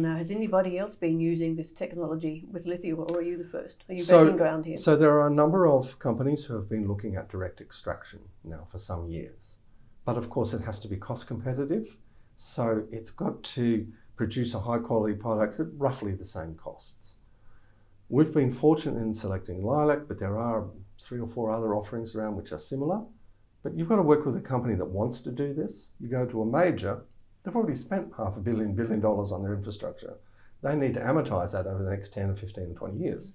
Now, has anybody else been using this technology with lithium, or are you the first? Are you breaking ground here? So there are a number of companies who have been looking at direct extraction now for some years. But of course it has to be cost competitive. So it's got to produce a high quality product at roughly the same costs. We've been fortunate in selecting Lilac, but there are 3 or 4 other offerings around which are similar. But you've got to work with a company that wants to do this. You go to a major, they've already spent $500 billion on their infrastructure. They need to amortize that over the next 10 or 15 or 20 years.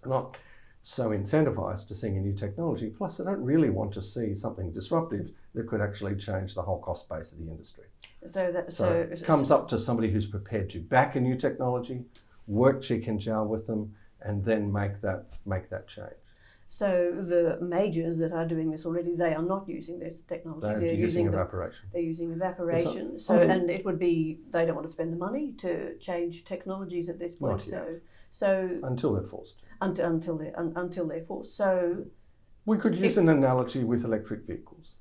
They're not so incentivized to seeing a new technology. Plus, they don't really want to see something disruptive that could actually change the whole cost base of the industry. So it comes up to somebody who's prepared to back a new technology, work cheek and jowl with them, and then make that change. So the majors that are doing this already, they are not using this technology. They're using evaporation. They're using evaporation. And it would be, they don't want to spend the money to change technologies at this point. Not yet. So until they're forced. Until they're forced. So we could use an analogy with electric vehicles.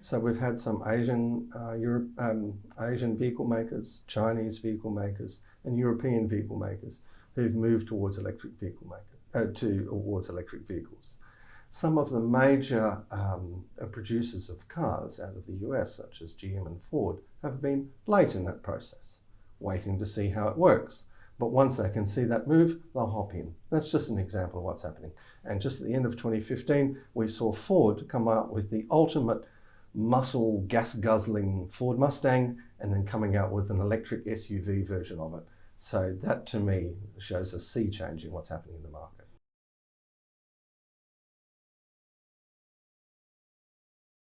So we've had some Asian vehicle makers, Chinese vehicle makers, and European vehicle makers who've moved towards electric vehicles. Some of the major producers of cars out of the US, such as GM and Ford, have been late in that process, waiting to see how it works. But once they can see that move, they'll hop in. That's just an example of what's happening. And just at the end of 2015, we saw Ford come out with the ultimate muscle gas-guzzling Ford Mustang, and then coming out with an electric SUV version of it. So that, to me, shows a sea change in what's happening in the market.